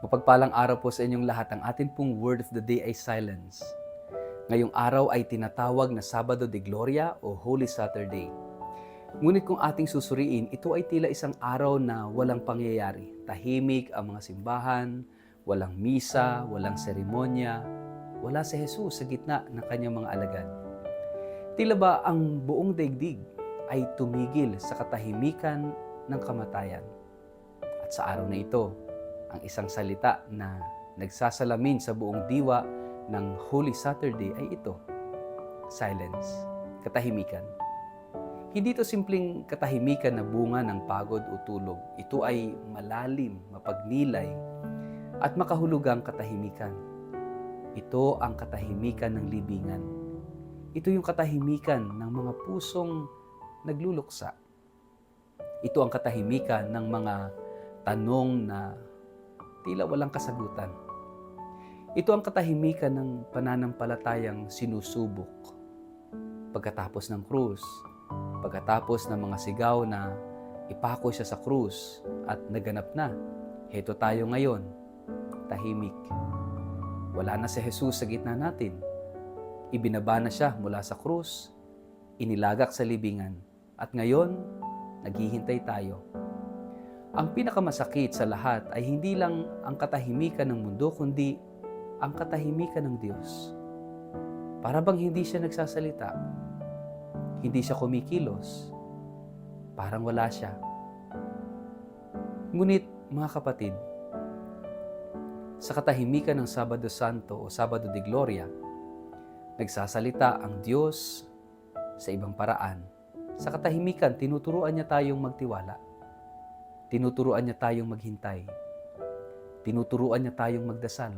Mapagpalang araw po sa inyong lahat. Ang atin pong word of the day ay silence. Ngayong araw ay tinatawag na Sabado de Gloria o Holy Saturday. Ngunit kung ating susuriin, ito ay tila isang araw na walang pangyayari. Tahimik ang mga simbahan, walang misa, walang seremonya, wala si Jesus sa gitna ng kanyang mga alagad. Tila ba ang buong daigdig ay tumigil sa katahimikan ng kamatayan? At sa araw na ito, ang isang salita na nagsasalamin sa buong diwa ng Holy Saturday ay ito, silence, katahimikan. Hindi ito simpleng katahimikan na bunga ng pagod o tulog. Ito ay malalim, mapagnilay, at makahulugang katahimikan. Ito ang katahimikan ng libingan. Ito yung katahimikan ng mga pusong nagluluksa. Ito ang katahimikan ng mga tanong na tila walang kasagutan. Ito ang katahimikan ng pananampalatayang sinusubok. Pagkatapos ng krus, pagkatapos ng mga sigaw na ipako siya sa krus at naganap na, heto tayo ngayon, tahimik. Wala na si Jesus sa gitna natin. Ibinaba na siya mula sa krus, inilagak sa libingan, at ngayon, naghihintay tayo. Ang pinakamasakit sa lahat ay hindi lang ang katahimikan ng mundo, kundi ang katahimikan ng Diyos. Para bang hindi siya nagsasalita, hindi siya kumikilos, parang wala siya. Ngunit mga kapatid, sa katahimikan ng Sabado Santo o Sabado de Gloria, nagsasalita ang Diyos sa ibang paraan. Sa katahimikan, tinuturuan niya tayong magtiwala. Tinuturuan niya tayong maghintay. Tinuturuan niya tayong magdasal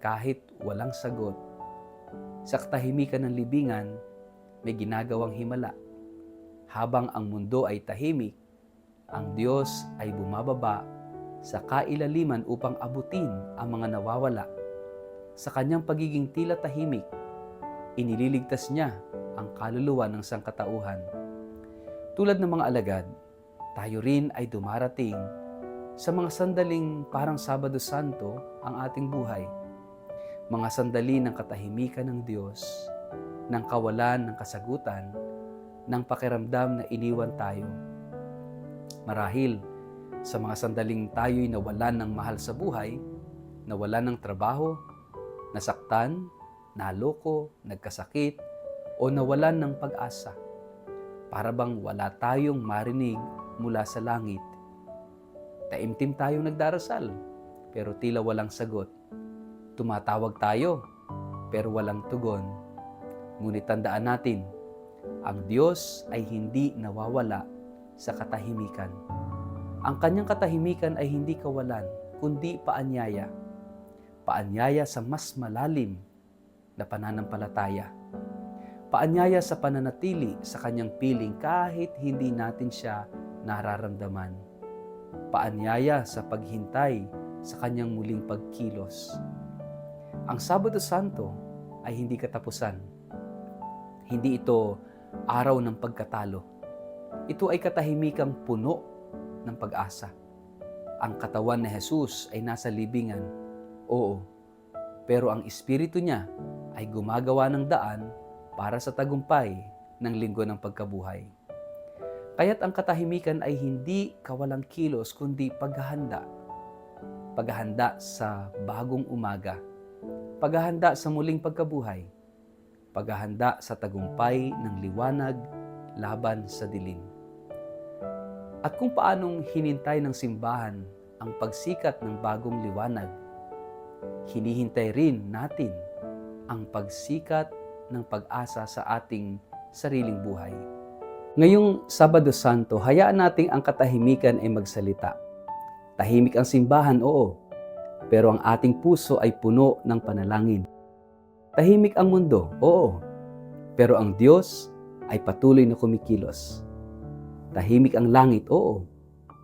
kahit walang sagot. Sa katahimikan ng libingan, may ginagawang himala. Habang ang mundo ay tahimik, ang Diyos ay bumababa sa kailaliman upang abutin ang mga nawawala. Sa kanyang pagiging tila tahimik, inililigtas niya ang kaluluwa ng sangkatauhan. Tulad ng mga alagad, tayo rin ay dumarating sa mga sandaling parang Sabado Santo ang ating buhay. Mga sandali ng katahimikan ng Diyos, ng kawalan ng kasagutan, ng pakiramdam na iniwan tayo. Marahil, sa mga sandaling tayo'y nawalan ng mahal sa buhay, nawalan ng trabaho, nasaktan, naloko, nagkasakit, o nawalan ng pag-asa. Para bang wala tayong marinig mula sa langit. Taimtim tayong nagdarasal, pero tila walang sagot. Tumatawag tayo, pero walang tugon. Ngunit tandaan natin, ang Diyos ay hindi nawawala sa katahimikan. Ang kanyang katahimikan ay hindi kawalan, kundi paanyaya. Paanyaya sa mas malalim na pananampalataya. Paanyaya sa pananatili sa kanyang piling kahit hindi natin siya nararamdaman. Paanyaya sa paghintay sa kanyang muling pagkilos. Ang Sabado Santo ay hindi katapusan. Hindi ito araw ng pagkatalo. Ito ay katahimikang puno ng pag-asa. Ang katawan ni Jesus ay nasa libingan, oo, pero ang espiritu niya ay gumagawa ng daan para sa tagumpay ng linggo ng pagkabuhay. Kaya't ang katahimikan ay hindi kawalang kilos, kundi paghahanda. Paghahanda sa bagong umaga. Paghahanda sa muling pagkabuhay. Paghahanda sa tagumpay ng liwanag laban sa dilim. At kung paanong hinintay ng simbahan ang pagsikat ng bagong liwanag, hinihintay rin natin ang pagsikat ng pag-asa sa ating sariling buhay. Ngayong Sabado Santo, hayaan nating ang katahimikan ay magsalita. Tahimik ang simbahan, oo, pero ang ating puso ay puno ng panalangin. Tahimik ang mundo, oo, pero ang Diyos ay patuloy na kumikilos. Tahimik ang langit, oo,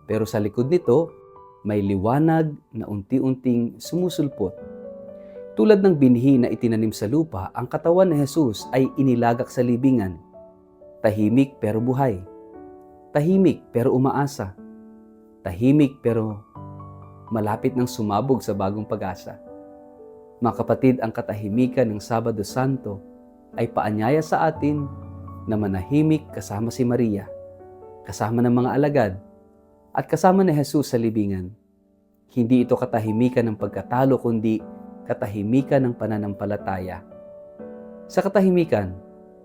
pero sa likod nito, may liwanag na unti-unting sumusulpot. Tulad ng binhi na itinanim sa lupa, ang katawan ni Jesus ay inilagak sa libingan. Tahimik pero buhay. Tahimik pero umaasa. Tahimik pero malapit nang sumabog sa bagong pag-asa. Mga kapatid, ang katahimikan ng Sabado Santo ay paanyaya sa atin na manahimik kasama si Maria, kasama ng mga alagad, at kasama ni Jesus sa libingan. Hindi ito katahimikan ng pagkatalo, kundi katahimikan ng pananampalataya. Sa katahimikan,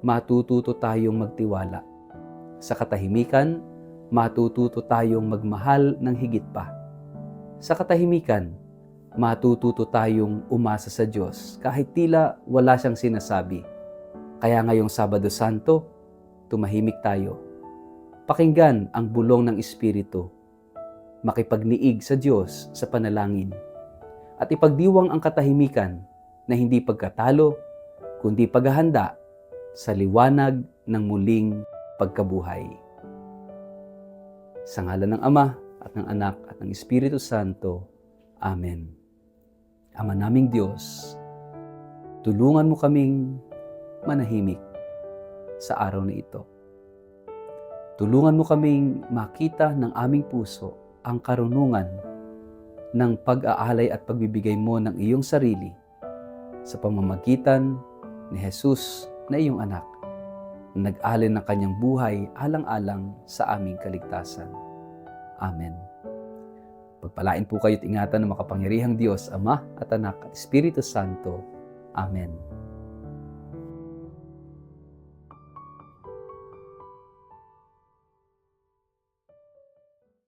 matututo tayong magtiwala. Sa katahimikan, matututo tayong magmahal ng higit pa. Sa katahimikan, matututo tayong umasa sa Diyos kahit tila wala siyang sinasabi. Kaya ngayong Sabado Santo, tumahimik tayo. Pakinggan ang bulong ng Espiritu. Makipagniig sa Diyos sa panalangin. At ipagdiwang ang katahimikan na hindi pagkatalo, kundi paghahanda sa liwanag ng muling pagkabuhay. Sa ngalan ng Ama at ng Anak at ng Espiritu Santo. Amen. Ama naming Diyos, tulungan mo kaming manahimik sa araw na ito. Tulungan mo kaming makita ng aming puso ang karunungan ng pag-aalay at pagbibigay mo ng iyong sarili sa pamamagitan ni Jesus na iyong anak, na nag-alay ng kanyang buhay alang-alang sa aming kaligtasan. Amen. Pagpalain po kayo't ingatan ng makapangyarihang Diyos, Ama at Anak at Espiritu Santo. Amen.